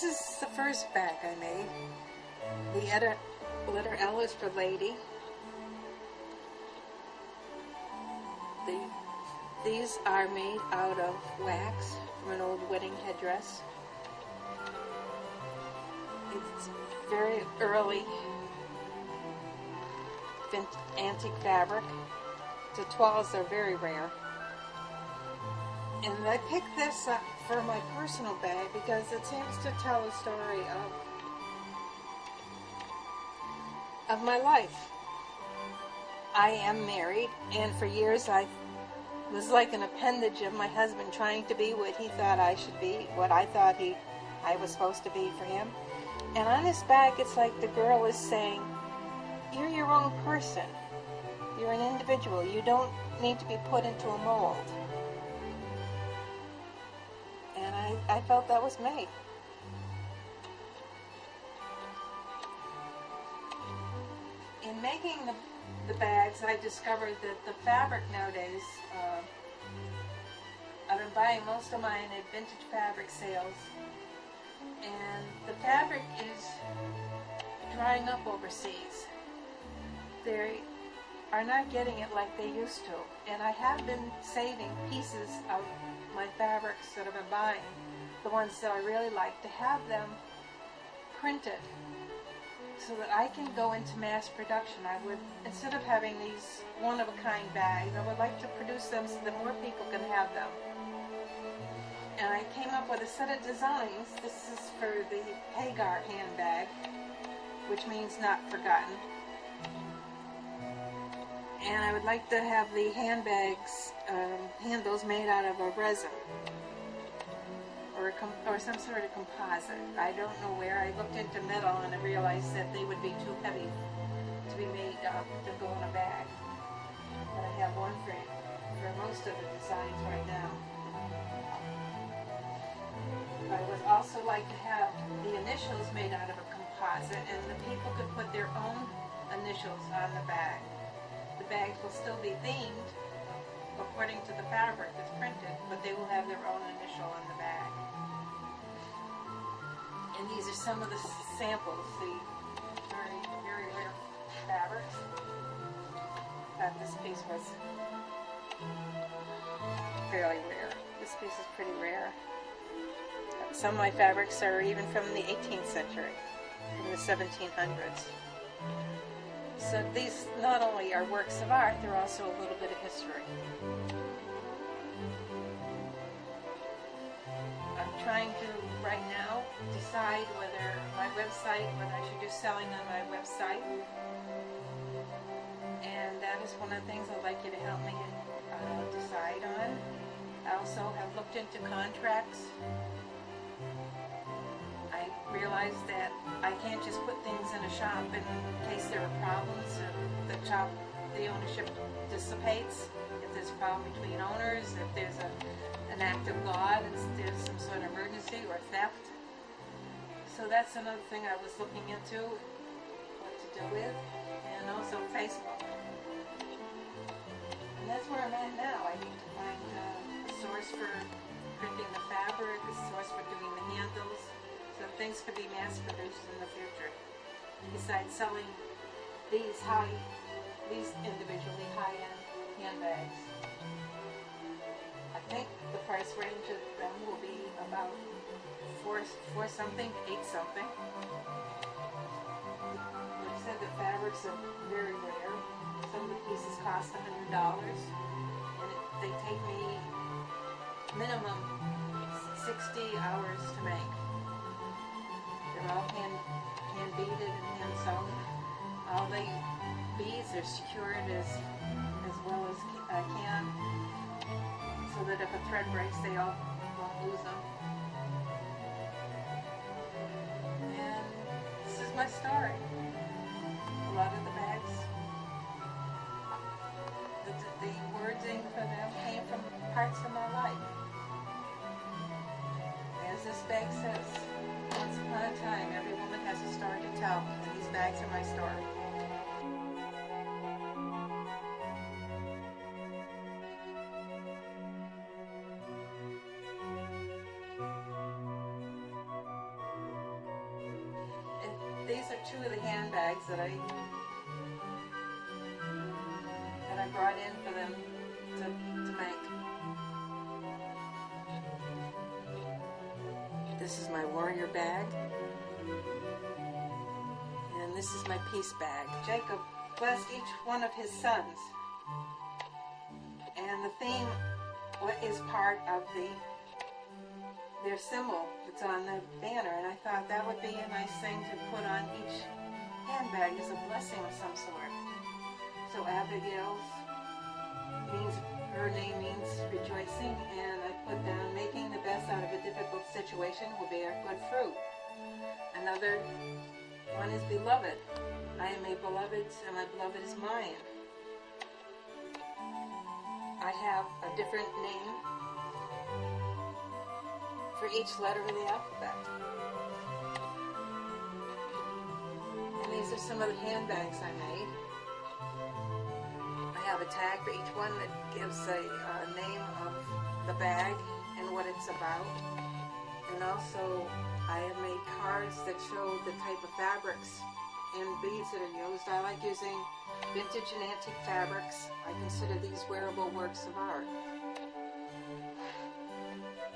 This is the first bag I made. The letter L is for lady. These are made out of wax from an old wedding headdress. It's very early antique fabric. The toiles are very rare. And I picked this up for my personal bag because it seems to tell a story of my life. I am married, and for years I was like an appendage of my husband, trying to be what he thought I should be, what I thought I was supposed to be for him. And on this bag, it's like the girl is saying, you're your own person. You're an individual. You don't need to be put into a mold. And I felt that was me. In making the bags, I discovered that the fabric nowadays, I've been buying most of mine at vintage fabric sales, and the fabric is drying up overseas. They are not getting it like they used to, and I have been saving pieces of my fabrics that I've been buying, the ones that I really like, to have them printed so that I can go into mass production. I would, instead of having these one-of-a-kind bags, I would like to produce them so that more people can have them. And I came up with a set of designs. This is for the Hagar handbag, which means not forgotten. And I would like to have the handbags, handles made out of a resin or some sort of composite. I don't know where. I looked into metal and I realized that they would be too heavy to be made to go in a bag. But I have one for most of the designs right now. I would also like to have the initials made out of a composite, and the people could put their own initials on the bag. The bags will still be themed according to the fabric that's printed, but they will have their own initial on the bag. And these are some of the samples, the very, very rare fabrics. Thought this piece was fairly rare. This piece is pretty rare. Some of my fabrics are even from the 18th century, from the 1700s. So these not only are works of art, they're also a little bit of history. I'm trying to, right now, decide whether I should do selling on my website. And that is one of the things I'd like you to help me decide on. I also have looked into contracts. I realized that I can't just put things in a shop in case there are problems. The ownership dissipates. If there's a problem between owners, if there's an act of God, if there's some sort of emergency or theft. So that's another thing I was looking into, what to do with, and also Facebook. And that's where I'm at now. I need to find a source for printing the fabric, a source for doing the handles, so things could be mass produced in the future. Besides selling these individually high-end handbags. I think the price range of them will be about four something to 8 something. Like I said, the fabrics are very rare. Some of the pieces cost $100, and they take me minimum 60 hours to make. They're all hand beaded and hand sewn. All the beads are secured as well as I can, so that if a thread breaks, they all won't lose them. And this is my story. A lot of the bags, the wording for them came from parts of my life. As this bag says, once upon a time, every woman has a story to tell, and these bags are my story. these are two of the handbags that I brought in for them to make. This is my warrior bag, and this is my peace bag. Jacob blessed each one of his sons, and the theme is part of their symbol that's on the banner, and I thought that would be a nice thing to put on each handbag as a blessing of some sort. So Abigail's her name means rejoicing, and I put down making the best out of a difficult situation will bear good fruit. Another one is beloved. I am a beloved, and my beloved is mine. I have a different name for each letter of the alphabet. And these are some of the handbags I made. I have a tag for each one that gives a name of the bag and what it's about. And also I have made cards that show the type of fabrics and beads that are used. I like using vintage and antique fabrics. I consider these wearable works of art.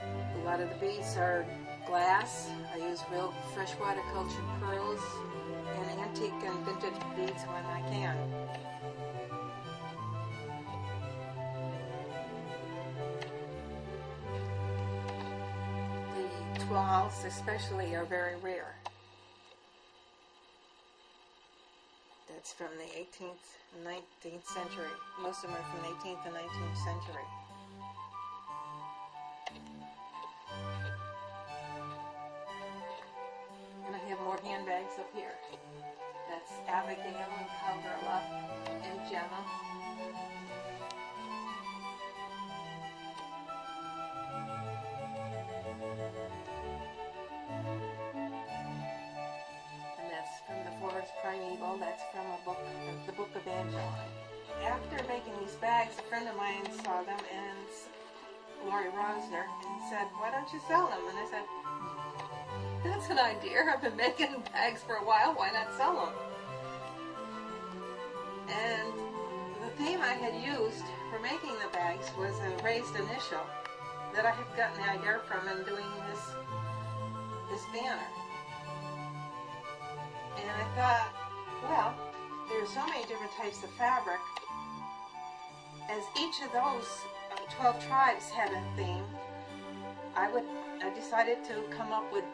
A lot of the beads are glass. I use real freshwater cultured pearls and antique and vintage beads when I can. The toiles especially are very rare. That's from the 18th and 19th century. Most of them are from the 18th and 19th century. And I have more handbags up here. That's Abigail and Cowgirl and Gemma. Primeval, that's from a book, the Book of Angeline. After making these bags, a friend of mine saw them, and Gloria Rosner, and said, "Why don't you sell them?" And I said, "That's an idea. I've been making bags for a while. Why not sell them?" And the theme I had used for making the bags was a raised initial that I had gotten the idea from in doing this banner. And I thought, well, there's so many different types of fabric. As each of those 12 tribes had a theme, I decided to come up with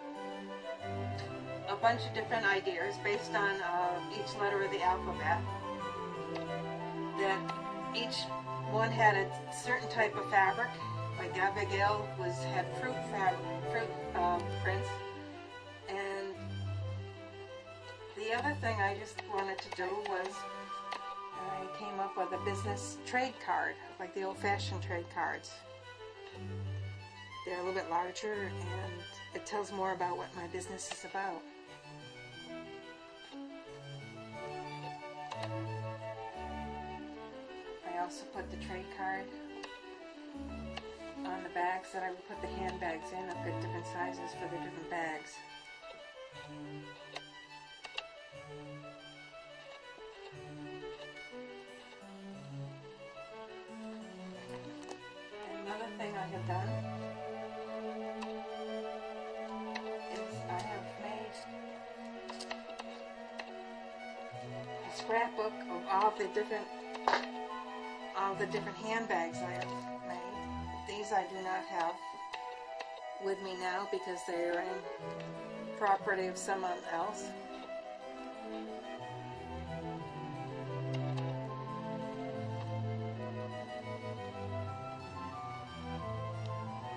a bunch of different ideas based on each letter of the alphabet. That each one had a certain type of fabric. Like Abigail had fruit prints. And the other thing I just wanted to do was I came up with a business trade card, like the old-fashioned trade cards. They're a little bit larger, and it tells more about what my business is about. I also put the trade card on the bags that I would put the handbags in. I've got different sizes for the different bags. Another thing I have done is I have made a scrapbook of all the different handbags I have made. These I do not have with me now because they are in property of someone else.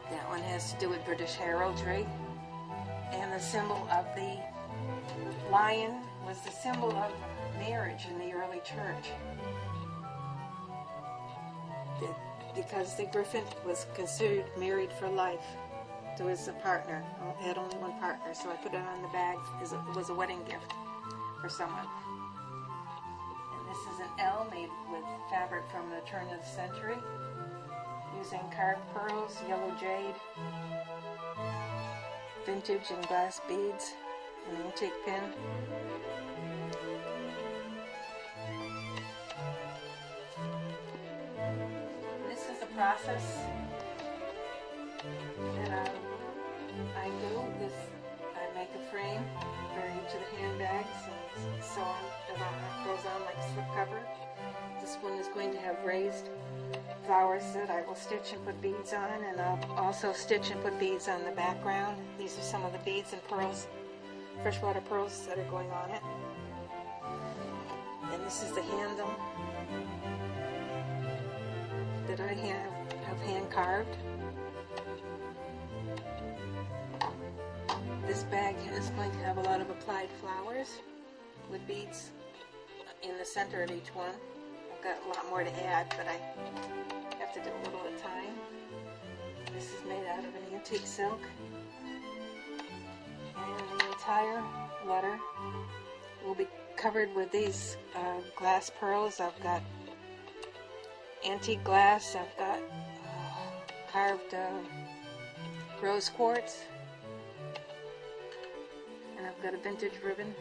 That one has to do with British heraldry, and the symbol of the lion was the symbol of marriage in the early church. Because the griffin was considered married for life to his partner. He had only one partner, so I put it on the bag as it was a wedding gift for someone. And this is an L made with fabric from the turn of the century, using carved pearls, yellow jade, vintage and glass beads, an antique pin. This is the process that I do. I make a frame for each of the handbags and so on. It goes on like slipcover. This one is going to have raised flowers that I will stitch and put beads on, and I'll also stitch and put beads on the background. These are some of the beads and pearls, freshwater pearls that are going on it. And this is the handle that I have hand carved. This bag is going to have a lot of applied flowers with beads in the center of each one. I've got a lot more to add, but I have to do a little at a time. This is made out of an antique silk. And the entire letter will be covered with these glass pearls. I've got antique glass. I've got carved rose quartz. And I've got a vintage ribbon.